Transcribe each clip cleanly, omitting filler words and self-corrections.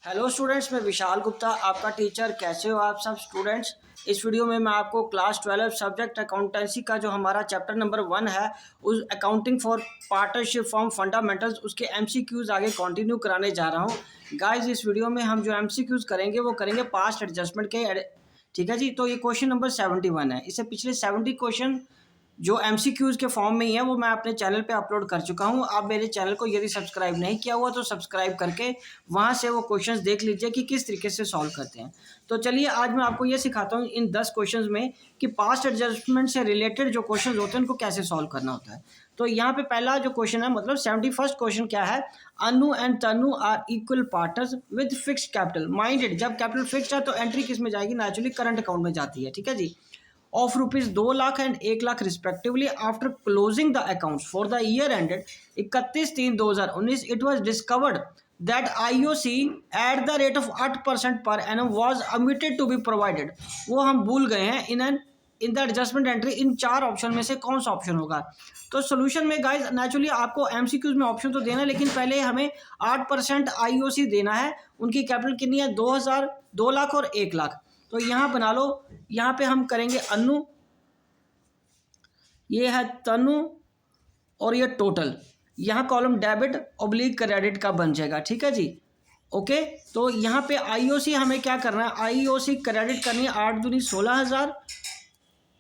Hello students, मैं विशाल गुप्ता आपका teacher. कैसे हो आप सब स्टूडेंट्स। इस वीडियो में मैं आपको क्लास 12 सब्जेक्ट अकाउंटेंसी का जो हमारा चैप्टर नंबर 1 है उस accounting for partnership form fundamentals उसके एमसीक्यूज आगे कंटिन्यू कराने जा रहा हूं। गाइस, इस वीडियो में हम जो एमसीक्यूज करेंगे वो करेंगे पास्ट एडजस्टमेंट के। ठीक है जी। तो ये क्वेश्चन नंबर 71 है। इससे पिछले 70 क्वेश्चन जो एमसीक्यूज के फॉर्म में ही है वो मैं अपने चैनल पे अपलोड कर चुका हूँ। आप मेरे चैनल को यदि सब्सक्राइब नहीं किया हुआ तो सब्सक्राइब करके वहाँ से वो क्वेश्चंस देख लीजिए कि किस तरीके से सॉल्व करते हैं। तो चलिए आज मैं आपको ये सिखाता हूँ इन 10 क्वेश्चंस में कि पास्ट एडजस्टमेंट से रिलेटेड जो क्वेश्चंस होते हैं उनको कैसे सॉल्व करना होता है। तो यहाँ पे पहला जो क्वेश्चन है, मतलब 71st क्वेश्चन क्या है, Anu and Tanu are equal partners with fixed capital. Minded, जब कैपिटल फिक्स्ड है तो एंट्री किस में जाएगी, नेचुरली करंट अकाउंट में जाती है। ठीक है जी। Of rupees 2 lakh and 1 lakh respectively after closing the accounts for the year ended 31/3/2019 it was discovered that IOC at the rate of 8% per annum was omitted to be provided. वो हम भूल गए हैं इन द एडजस्टमेंट एंट्री। इन 4 option में से कौन सा ऑप्शन होगा। तो सोल्यूशन में गाइस नेचुरली आपको एमसीक्यूज में ऑप्शन तो देना है, लेकिन पहले हमें 8% आईओसी देना है। उनकी कैपिटल कितनी है, 2 लाख और 1 लाख। तो यहाँ बना लो, यहाँ पे हम करेंगे अनु, ये है तनु और ये टोटल। यहाँ कॉलम डेबिट ऑब्लिक क्रेडिट का बन जाएगा। ठीक है जी। ओके। तो यहाँ पे आईओसी हमें क्या करना है, आईओसी क्रेडिट करनी है 8 दूनी 16,000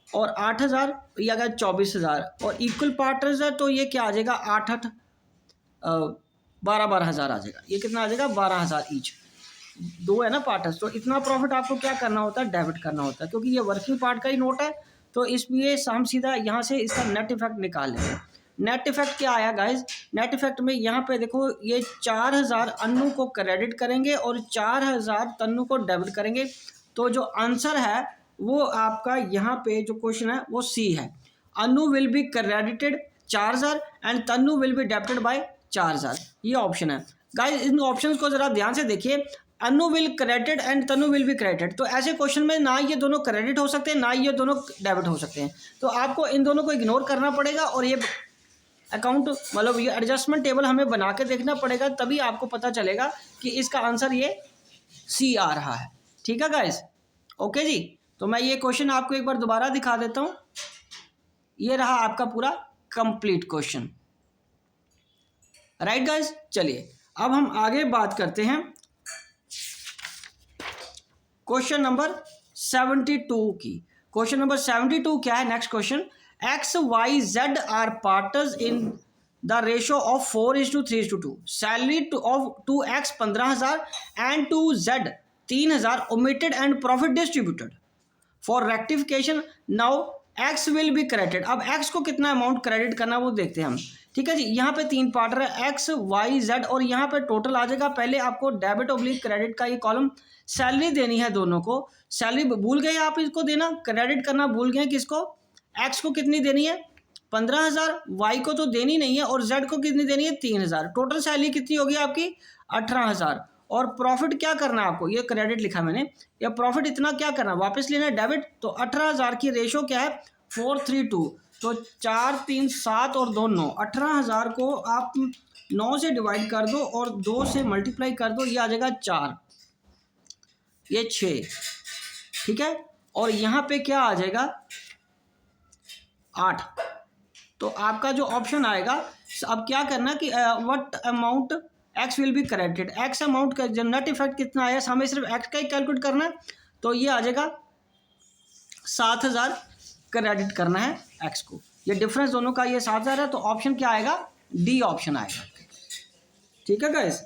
और 8,000, ये अगर 24,000 और इक्वल पार्टनर्स है तो ये क्या आ जाएगा 8 12,000 आ जाएगा। ये कितना आ जाएगा 12,000 ईच। 2 है ना पार्टनर्स, तो इतना प्रॉफिट आपको क्या करना होता है, डेबिट करना होता है, क्योंकि ये वर्किंग पार्ट का ही नोट है। तो इसलिए हम सीधा यहाँ से इसका नेट इफेक्ट निकाल लेंगे। नेट इफेक्ट क्या आया गाइज, नेट इफेक्ट में यहाँ पे देखो ये 4,000 अनु को क्रेडिट करेंगे और 4,000 तन्नु को डेबिट करेंगे। तो जो आंसर है वो आपका यहाँ पे जो क्वेश्चन है वो सी है। Anu will be credited 4,000 and Tannu will be debited by 4,000। ये ऑप्शन है गाइज। इन ऑप्शंस को जरा ध्यान से देखिए। Anu will credited and Tanu will be credited, तो ऐसे क्वेश्चन में ना ये दोनों क्रेडिट हो सकते हैं ना ये दोनों डेबिट हो सकते हैं। तो आपको इन दोनों को इग्नोर करना पड़ेगा और ये अकाउंट मतलब ये एडजस्टमेंट टेबल हमें बना के देखना पड़ेगा, तभी आपको पता चलेगा कि इसका आंसर ये सी आ रहा है। ठीक है गाइस। ओके जी। तो मैं ये क्वेश्चन आपको एक बार दोबारा दिखा देता हूँ। ये रहा आपका पूरा कंप्लीट क्वेश्चन। Right guys. चलिए अब हम आगे बात करते हैं क्वेश्चन नंबर 72 की। क्वेश्चन नंबर 72 क्या है, next question, X Y Z are partners in the ratio of 4:3:2। Salary to X 15,000 and to Z 3,000 omitted and profit distributed for rectification. Now X will be credited. अब X को कितना amount credit करना वो देखते हैं हम। ठीक है जी। यहाँ पे 3 पार्टनर है एक्स वाई जेड और यहाँ पे टोटल आ जाएगा। पहले आपको डेबिट ऑब्लिक क्रेडिट का ये कॉलम सैलरी देनी है दोनों को। सैलरी भूल गए आप, इसको देना क्रेडिट करना भूल गए। किसको, एक्स को कितनी देनी है 15,000, वाई को तो देनी नहीं है और जेड को कितनी देनी है 3,000। टोटल सैलरी कितनी होगी आपकी 18,000। और प्रॉफिट क्या करना है आपको, ये क्रेडिट लिखा मैंने, या प्रॉफिट इतना क्या करना वापस लेना है डेबिट। तो 18,000 की रेशो क्या है 4:3:2, तो 4 3 7 और 2 9। 18,000 को आप 9 से डिवाइड कर दो और 2 से मल्टीप्लाई कर दो, ये आ जाएगा 4, ये 6। ठीक है। और यहाँ पे क्या आ जाएगा 8। तो आपका जो ऑप्शन आएगा, अब क्या करना कि what amount x will be credited. X amount का जो नेट इफेक्ट कितना आया, हमें सिर्फ एक्स का ही कैलकुलेट करना है। तो ये आ जाएगा 7,000 क्रेडिट करना है एक्स को। ये डिफरेंस दोनों का ये 7,000 है। तो ऑप्शन क्या आएगा, डी ऑप्शन आएगा। ठीक है गाइस।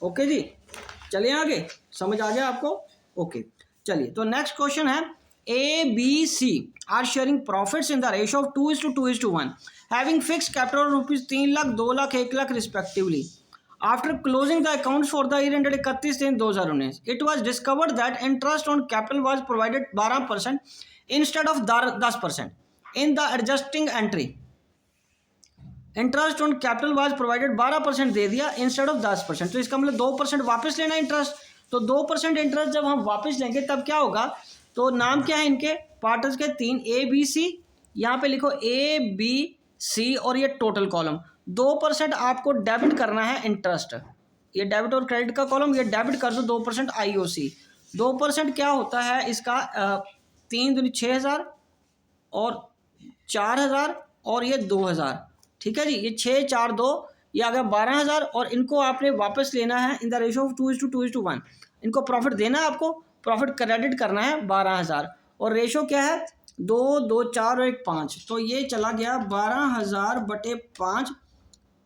ओके जी। चलिए आगे, समझ आ गया आपको। ओके चलिए। तो नेक्स्ट क्वेश्चन है, A B C are sharing profits in the ratio of 2:2:1 having fixed capital rupees 3 lakh 2 lakh 1 lakh respectively after closing the accounts for the year ended 31/3/2019 it was discovered that interest on capital was provided 12% instead of 10% in the adjusting entry. Interest on capital was provided 12% दे दिया instead of 10%। तो इसका मतलब 2% वापस लेना interest. तो 2% interest जब हम वापस लेंगे तब क्या होगा, तो नाम क्या है इनके पार्टनर्स के 3 ए बी सी। यहाँ पे लिखो ए बी सी और ये टोटल कॉलम 2% आपको डेबिट करना है इंटरेस्ट। ये डेबिट और क्रेडिट का कॉलम, ये डेबिट कर दो 2% IOC। 2% क्या होता है इसका, 3 दूनी 6,000 और 4,000 और ये 2,000, ठीक है जी। ये 6, 4, 2, ये आ गया 12,000 और इनको आपने वापस लेना है इन द रेशो ऑफ 2:2:1। इनको प्रॉफिट देना है आपको, प्रॉफिट क्रेडिट करना है 12,000 और रेशो क्या है 2, 2, 4 और 1, 5। तो ये चला गया 12,000 बटे 5,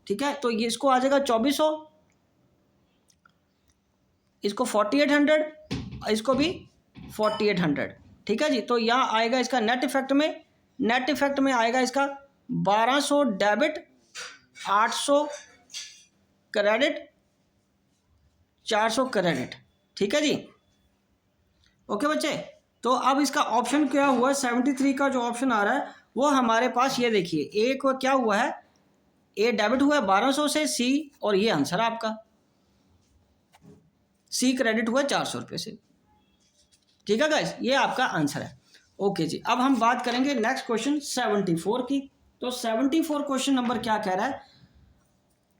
ठीक है। तो ये इसको आ जाएगा 2,400, इसको 4,800, इसको भी 4,800, ठीक है जी। तो यहाँ आएगा इसका नेट इफेक्ट में आएगा इसका 1,200 डेबिट, 800 क्रेडिट, 400 क्रेडिट, ठीक है जी। ओके बच्चे, तो अब इसका ऑप्शन क्या हुआ, 73 का जो ऑप्शन आ रहा है वो हमारे पास, ये देखिए ए को क्या हुआ है, ए डेबिट हुआ है 1,200 से सी, और ये आंसर आपका सी क्रेडिट हुआ 400 रुपये से, ठीक है गाइस, ये आपका आंसर है। ओके जी, अब हम बात करेंगे नेक्स्ट क्वेश्चन 74 की। तो 74 क्वेश्चन नंबर क्या कह रहा है,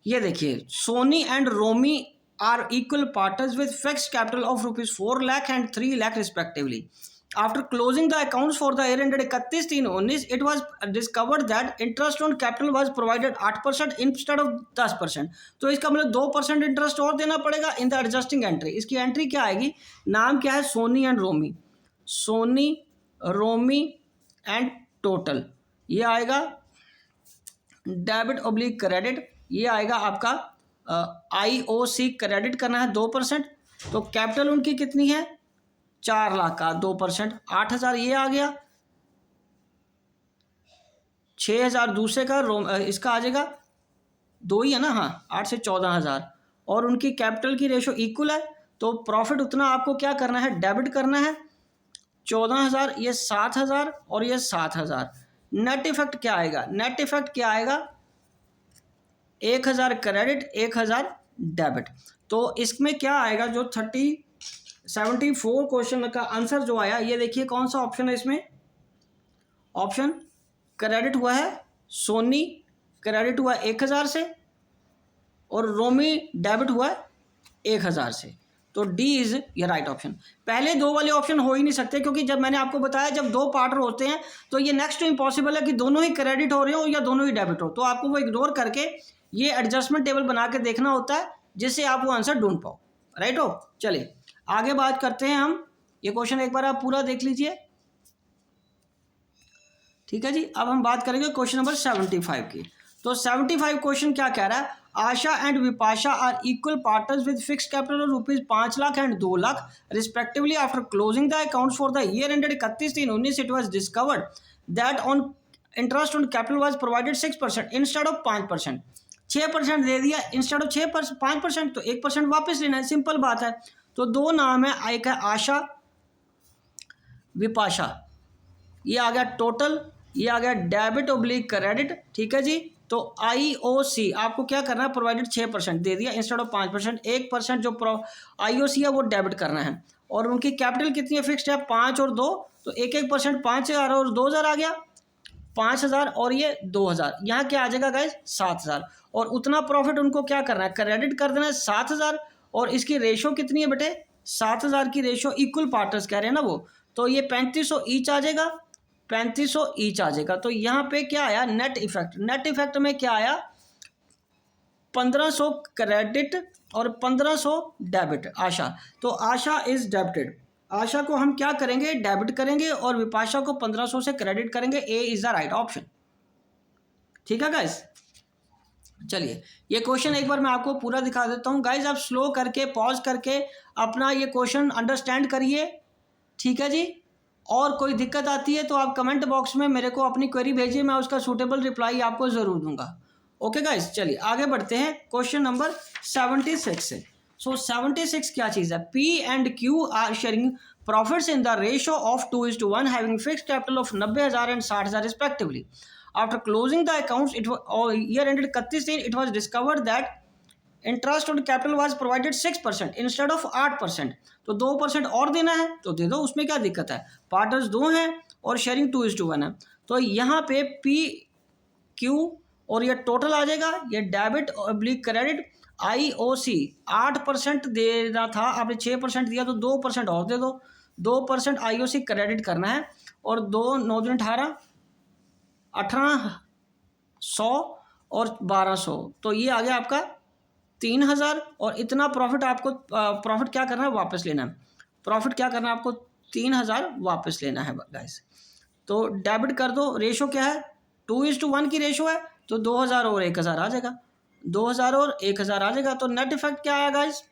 ये देखिए, Soni and Romi are equal partners with fixed capital of ₹4 lakh and 3 lakh respectively. After closing the accounts for the year ended 31/3/19, it was discovered that interest on capital was provided 8% instead of 10%। तो इसका मतलब 2% interest और देना पड़ेगा इन द एडजस्टिंग एंट्री। इसकी entry क्या आएगी, नाम क्या है, Soni and Romi, Soni, Romi and total, ये आएगा डेबिट ऑब्लिक क्रेडिट, ये आएगा आपका IOC क्रेडिट करना है 2%। तो कैपिटल उनकी कितनी है, 4 लाख का 2%, 8,000 ये आ गया, 6,000 दूसरे का इसका आ जाएगा, 2 ही है ना, हाँ, 8 से 14,000, और उनकी कैपिटल की रेशो इक्वल है। तो प्रॉफिट उतना आपको क्या करना है, डेबिट करना है 14,000, ये 7,000 और ये 7,000। नेट इफेक्ट क्या आएगा, नेट इफेक्ट क्या आएगा, 1,000 क्रेडिट, 1,000 डेबिट। तो इसमें क्या आएगा, जो 74 क्वेश्चन का आंसर जो आया, ये देखिए कौन सा ऑप्शन है इसमें, ऑप्शन क्रेडिट हुआ है, सोनी क्रेडिट हुआ 1,000 से और रोमी डेबिट हुआ 1,000 से। तो डी इज ये राइट ऑप्शन। पहले 2 वाले ऑप्शन हो ही नहीं सकते, क्योंकि जब मैंने आपको बताया जब 2 पार्टनर होते हैं तो ये नेक्स्ट टू इम्पॉसिबल है कि दोनों ही क्रेडिट हो रहे हो या दोनों ही डेबिट हो। तो आपको वो इग्नोर करके ये एडजस्टमेंट टेबल बना के देखना होता है, जिससे आप वो आंसर ढूंढ पाओ, राइट हो। चलिए आगे बात करते हैं हम, ये क्वेश्चन एक बार आप पूरा देख लीजिए, ठीक है जी। अब हम बात करेंगे क्वेश्चन नंबर 75 की। तो 75 क्वेश्चन क्या कह रहा है, Asha and Vipasha are equal partners with fixed capital of ₹5 lakh and 2 lakh respectively. After closing the accounts for the year ended 31/3/19, it was discovered that on interest on capital was provided 6% instead of 5%। 6% दे दिया instead of 5%, तो 1% वापस लेना है, simple बात है। तो 2 नाम है, एक है आशा, विपाशा, ये आ गया टोटल, ये आ गया डेबिट ऑब्लिक क्रेडिट, ठीक है जी। तो IOC आपको क्या करना है, प्रोवाइडेड 6% दे दिया इंस्टेड ऑफ 5%, 1% जो IOC है वो डेबिट करना है। और उनकी कैपिटल कितनी है, फिक्स्ड है 5 और 2, तो 1% 5,000 और 2,000 आ गया, 5,000 और ये 2,000, यहाँ क्या आ जाएगा गाइस 7,000। और उतना प्रॉफिट उनको क्या करना है, क्रेडिट कर देना है 7,000। और इसकी रेशो कितनी है बेटे, 7,000 की रेशो, इक्वल पार्टनर्स कह रहे हैं ना वो, तो ये 3,500 ईच आ जाएगा, 3,500 ईच आ जाएगा। तो यहाँ पे क्या आया, नेट इफेक्ट, नेट इफेक्ट में क्या आया, 1,500 क्रेडिट और 1,500 डेबिट। आशा, तो आशा इज डेबिटेड, आशा को हम क्या करेंगे, डेबिट करेंगे, और विपाशा को 1,500 से क्रेडिट करेंगे। ए इज द राइट ऑप्शन, ठीक है गाइस। चलिए ये क्वेश्चन एक बार मैं आपको पूरा दिखा देता हूँ गाइस, आप स्लो करके पॉज करके अपना ये क्वेश्चन अंडरस्टैंड करिए, ठीक है जी। और कोई दिक्कत आती है तो आप कमेंट बॉक्स में मेरे को अपनी क्वेरी भेजिए, मैं उसका सूटेबल रिप्लाई आपको ज़रूर दूंगा। ओके गाइस, चलिए आगे बढ़ते हैं क्वेश्चन नंबर 76 से। सो 76 क्या चीज़ है, P and Q are sharing profits in the ratio of 2:1 having fixed capital of 90,000 and 60,000 respectively. After closing the accounts, year ended 31/3, it was discovered that interest on capital was provided 6% instead of 8%। तो 2% और देना है तो दे दो, उसमें क्या दिक्कत है, पार्टनर्स 2 हैं और शेयरिंग 2:1 है। तो यहाँ पे P Q और ये टोटल आ जाएगा, ये डेबिट ऑब्लिक क्रेडिट, IOC 8% देना था, आपने 6% दिया तो 2% और दे दो, 2% IOC क्रेडिट करना है। और 2×9=18, 1800 और 1200, तो ये आ गया आपका 3000। और इतना प्रॉफिट आपको प्रॉफिट क्या करना है, वापस लेना है। प्रॉफिट क्या करना है आपको, 3000 वापस लेना है गाइस। तो डेबिट कर दो, रेशो क्या है, 2:1 की रेशो है, तो 2000 और 1000 आ जाएगा, 2000 और 1000 आ जाएगा। तो नेट इफेक्ट क्या आया गाइस,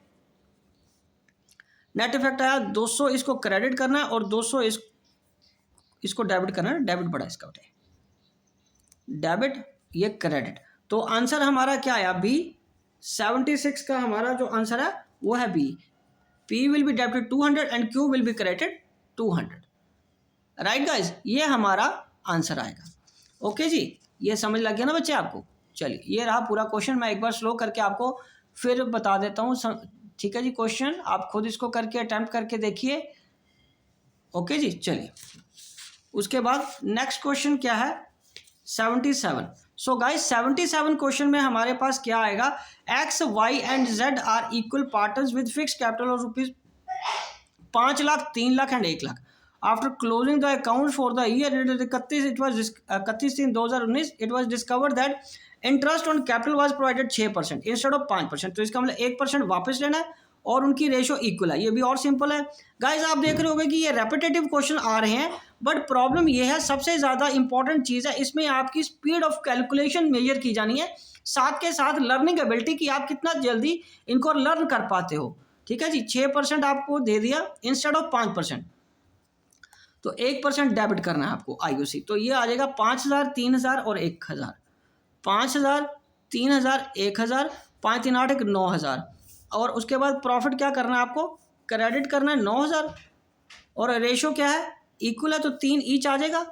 नेट इफेक्ट आया 200 इसको क्रेडिट करना है और 200 इसको डेबिट करना है। डेबिट बड़ा इसका उठे, डेबिट ये क्रेडिट। तो आंसर हमारा क्या आया, बी। 76 का हमारा जो आंसर है वो है B. P will be debited 200 and Q will be credited 200। Right guys, ये हमारा आंसर आएगा। ओके जी, ये समझ लग गया ना बच्चे आपको। चलिए, ये रहा पूरा क्वेश्चन। मैं एक बार स्लो करके आपको फिर बता देता हूँ, ठीक है जी। क्वेश्चन आप खुद इसको करके अटेम्प्ट करके देखिए। ओके जी, चलिए उसके बाद नेक्स्ट क्वेश्चन क्या है, 77। सो गाइस 77 क्वेश्चन में हमारे पास क्या आएगा, X, Y and Z are equal partners with fix capital of rupees 5 lakh, 3 lakh and 1 lakh. After closing the account for the year 31/3/2019 it was discovered that interest on capital was provided 6% instead of 5%। तो इसका मतलब 1% वापस लेना है और उनकी ratio equal है। ये भी और सिंपल है गाइज। आप देख रहे होंगे कि ये रेपिटेटिव क्वेश्चन आ रहे हैं, बट प्रॉब्लम ये है, सबसे ज़्यादा इंपॉर्टेंट चीज़ है इसमें आपकी स्पीड ऑफ कैलकुलेशन मेजर की जानी है, साथ के साथ लर्निंग एबिलिटी की आप कितना जल्दी इनको लर्न कर पाते हो। ठीक है जी, 6% आपको दे दिया इंस्टेड ऑफ 5%, तो 1% डेबिट करना है आपको IOC। तो ये आ जाएगा 5000, 3000 और 1000। 5000, 3000, 1000, 5 3 8 9000। और उसके बाद प्रॉफिट क्या करना है आपको, क्रेडिट करना है 9000। और रेशो क्या है, इक्वल है, तो 3 ईच आ जाएगा,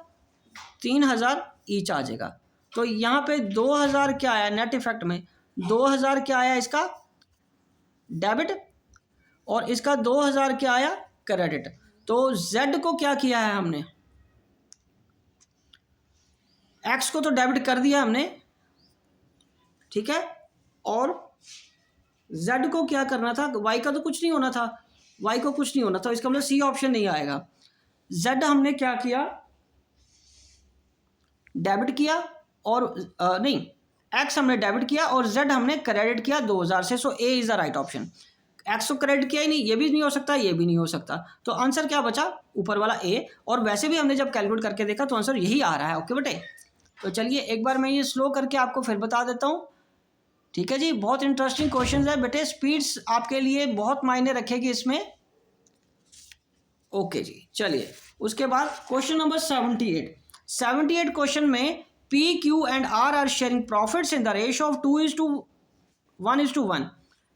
3000 ईच आ जाएगा। तो यहाँ पे 2000 क्या आया नेट इफेक्ट में, 2000 क्या आया इसका डेबिट और इसका 2000 क्या आया क्रेडिट। तो Z को क्या किया है हमने, X को तो डेबिट कर दिया हमने, ठीक है, और Z को क्या करना था, Y का तो कुछ नहीं होना था, Y को कुछ नहीं होना था, इसका मतलब C ऑप्शन नहीं आएगा। Z हमने क्या किया, डेबिट किया और नहीं, X हमने डेबिट किया और Z हमने क्रेडिट किया 2000 से। सो A is the right option. X को क्रेडिट किया ही नहीं, ये भी नहीं हो सकता, ये भी नहीं हो सकता, तो आंसर क्या बचा, ऊपर वाला A। और वैसे भी हमने जब कैलकुलेट करके देखा तो आंसर यही आ रहा है। ओके बेटे, तो चलिए एक बार मैं ये स्लो करके आपको फिर बता देता हूँ। ठीक है जी, बहुत इंटरेस्टिंग क्वेश्चन है बेटे, स्पीड्स आपके लिए बहुत मायने रखेगी इसमें। ओके जी, चलिए उसके बाद क्वेश्चन नंबर 78 क्वेश्चन में P, Q and R are sharing profits in the ratio of 2:1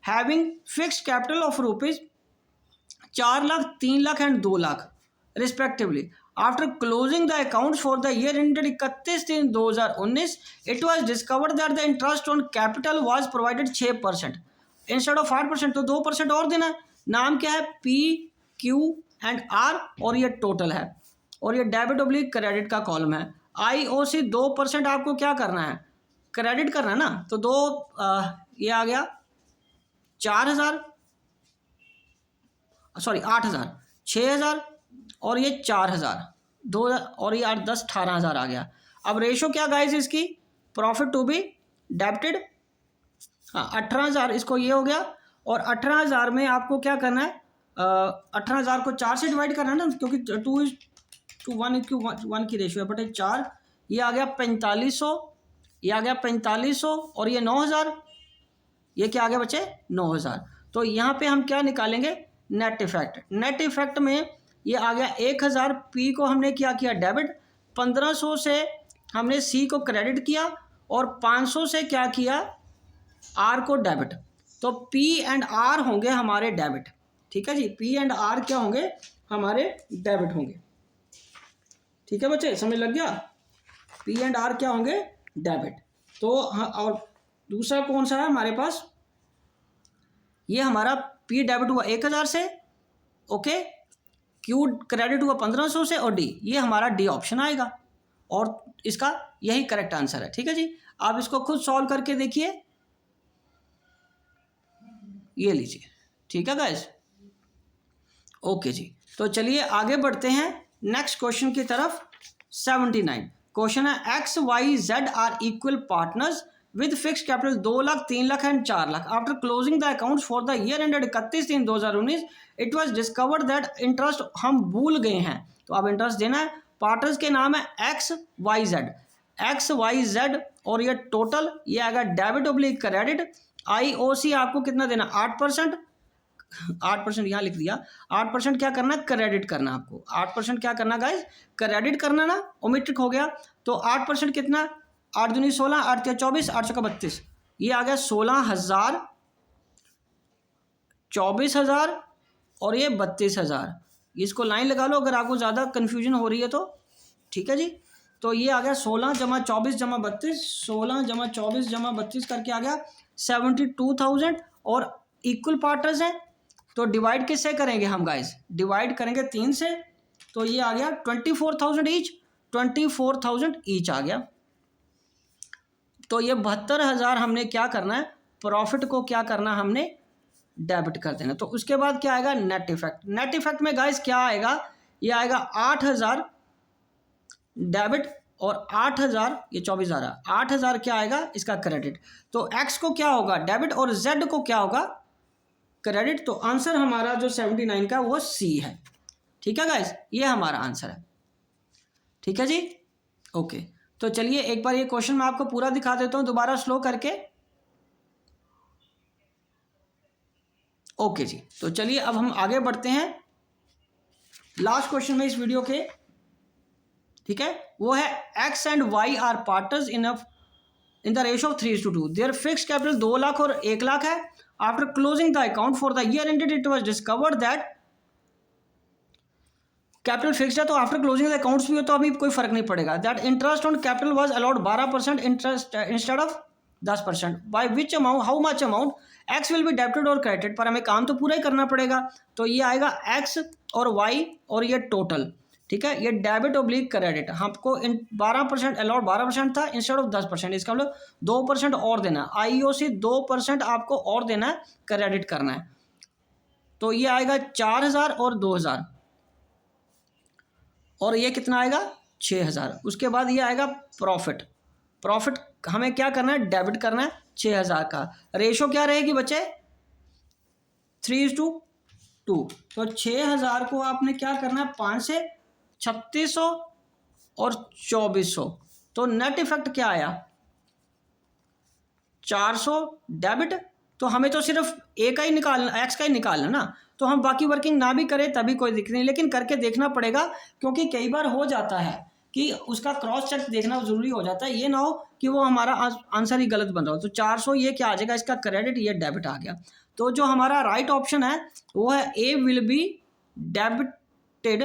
having fixed capital of rupees 4 lakh, 3 lakh and 2 lakh respectively. After closing the accounts for the year ended 31/3/2019 it was discovered that the interest on capital was provided 6% instead of 8%, तो 2% और देना है। नाम क्या है, P, Q and R और ये total है और ये डेबिट ऑब्लिक क्रेडिट का कॉलम है। IOC 2% आपको क्या करना है, क्रेडिट करना है ना, तो ये आ गया 4000, सॉरी 8000, 6000 और ये 4000, 2000 और ये 8 10 18000 आ गया। अब रेशो क्या गाइस इसकी, प्रॉफिट टू बी डेबिटेड, हाँ 18000 इसको ये हो गया। और 18000 में आपको क्या करना है, 18000 को 4 से डिवाइड करना है ना, क्योंकि 2:1 की रेशियो है, बटे 4, ये आ गया 4500, ये आ गया 4500 और ये 9000, ये क्या आ गया बच्चे 9000। तो यहाँ पे हम क्या निकालेंगे, नेट इफेक्ट। नेट इफेक्ट में ये आ गया 1000, P को हमने क्या किया डेबिट, 1500 से हमने C को क्रेडिट किया और 500 से क्या किया R को डेबिट। तो P एंड R होंगे हमारे डेबिट। ठीक है जी, P एंड R क्या होंगे, हमारे डेबिट होंगे। ठीक है बच्चे, समझ लग गया, P एंड R क्या होंगे, डेबिट। तो हाँ, और दूसरा कौन सा है हमारे पास, ये हमारा P डेबिट हुआ 1000 से, ओके, Q क्रेडिट हुआ 1500 से और D, ये हमारा D ऑप्शन आएगा और इसका यही करेक्ट आंसर है। ठीक है जी, आप इसको खुद सॉल्व करके देखिए। ये लीजिए, ठीक है गाइस। ओके जी, तो चलिए आगे बढ़ते हैं नेक्स्ट क्वेश्चन की तरफ। 79 क्वेश्चन है, X Y Z are equal partners with fix capital 2 lakh, 3 lakh and 4 lakh. After closing the accounts for the year ended 31/3/2019 it was discovered that interest हम भूल गए हैं, तो अब इंटरेस्ट देना है। पार्टनर्स के नाम है X Y Z, X Y Z, और ये टोटल ये आएगा डेबिट ऑब्लिक क्रेडिट। IOC आपको कितना देना, 8%, 8% यहाँ लिख दिया। 8% क्या करना, क्रेडिट करना आपको। 8% क्या करना गाइस, क्रेडिट करना ना, ओमिट्रिक हो गया। तो 8% कितना, 8 दूनी 16, 8 तिया 24, 8 चौका 32, ये आ गया 16,000, 24,000 और ये 32,000। इसको लाइन लगा लो अगर आपको ज़्यादा कन्फ्यूजन हो रही है तो, ठीक है जी। तो ये आ गया 16 जमा 24 जमा 32, 16 जमा 24 जमा 32 करके आ गया 72,000। और इक्वल पार्टनर्स हैं तो डिवाइड किससे करेंगे हम गाइस, डिवाइड करेंगे 3 से, तो ये आ गया 24,000 ईच, 24,000 ईच आ गया। तो ये 72,000 हमने क्या करना है, प्रॉफिट को क्या करना, हमने डेबिट कर देना। तो उसके बाद क्या आएगा, नेट इफेक्ट। नेट इफेक्ट में गाइस क्या आएगा, ये आएगा 8,000 डेबिट और 8,000, ये 24,000, 8,000 क्या आएगा इसका क्रेडिट। तो एक्स को क्या होगा डेबिट और जेड को क्या होगा क्रेडिट। तो आंसर हमारा जो 79 का वो सी है, ठीक है गाइस, ये हमारा आंसर है, ठीक है जी। ओके, तो चलिए एक बार ये क्वेश्चन मैं आपको पूरा दिखा देता हूं दोबारा स्लो करके। ओके जी, तो चलिए अब हम आगे बढ़ते हैं लास्ट क्वेश्चन में इस वीडियो के, ठीक है। वो है X and Y are partners in the ratio of 3:2। Their fix capital 2 lakh और 1 लाख है। After closing the account for the year ended it was discovered that capital fixed है, तो आफ्टर क्लोजिंग द अकाउंट्स भी हो तो अभी कोई फर्क नहीं पड़ेगा। That interest on capital was allowed 12% interest instead of 10%। By which amount, how much amount x will be debited और क्रेडिटेड। पर हमें काम तो पूरा ही करना पड़ेगा, तो ये आएगा एक्स और वाई और ये टोटल, ठीक है। ये डेबिट ऑब्लिक क्रेडिट हमको 12% अलाउड 12% था इंस्टेड ऑफ 10%, इसका मतलब 2% और देना है। IOC 2% आपको और देना है, क्रेडिट करना है। तो ये आएगा 4,000 और 2,000 और ये कितना आएगा 6,000। उसके बाद ये आएगा प्रॉफिट। प्रॉफिट हमें क्या करना है, डेबिट करना है 6,000 का। रेशो क्या रहेगी बच्चे, 3:2। तो 6,000 को आपने क्या करना है, 5 से 3600 और 2400। तो नेट इफेक्ट क्या आया, 400 डेबिट। तो हमें तो सिर्फ ए का ही निकालना, एक्स का ही निकालना ना, तो हम बाकी वर्किंग ना भी करें तभी कोई दिक्कत नहीं, लेकिन करके देखना पड़ेगा क्योंकि कई बार हो जाता है कि उसका क्रॉस चेक देखना जरूरी हो जाता है। ये ना हो कि वो हमारा आंसर ही गलत बन रहा हो। तो 400 ये क्या आ जाएगा, इसका क्रेडिट, ये डेबिट आ गया। तो जो हमारा राइट ऑप्शन है वो है ए विल बी डेबिटेड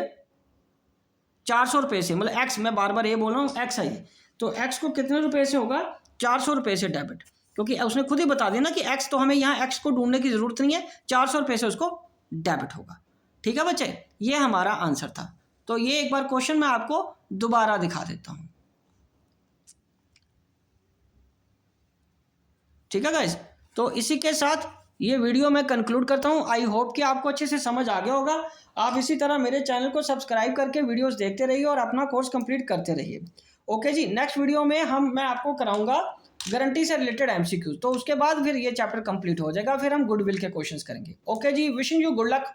400 रुपये से, मतलब एक्स, मैं बार बार ये बोल रहा हूँ एक्स है ये, तो एक्स को कितने रुपए से होगा, 400 रुपये से डेबिट, क्योंकि उसने खुद ही बता दिया ना कि एक्स, तो हमें यहाँ एक्स को ढूंढने की जरूरत नहीं है, 400 रुपये से उसको डेबिट होगा, ठीक है बच्चे। ये हमारा आंसर था। तो ये एक बार क्वेश्चन मैं आपको दोबारा दिखा देता हूं, ठीक है गाइस। तो इसी के साथ ये वीडियो मैं कंक्लूड करता हूं। आई होप कि आपको अच्छे से समझ आ गया होगा। आप इसी तरह मेरे चैनल को सब्सक्राइब करके वीडियोस देखते रहिए और अपना कोर्स कंप्लीट करते रहिए। ओके जी, नेक्स्ट वीडियो में मैं आपको कराऊंगा गारंटी से रिलेटेड MCQ, तो उसके बाद फिर ये चैप्टर कंप्लीट हो जाएगा, फिर हम गुडविल के क्वेश्चंस करेंगे। ओके जी, विशिंग यू गुड लक।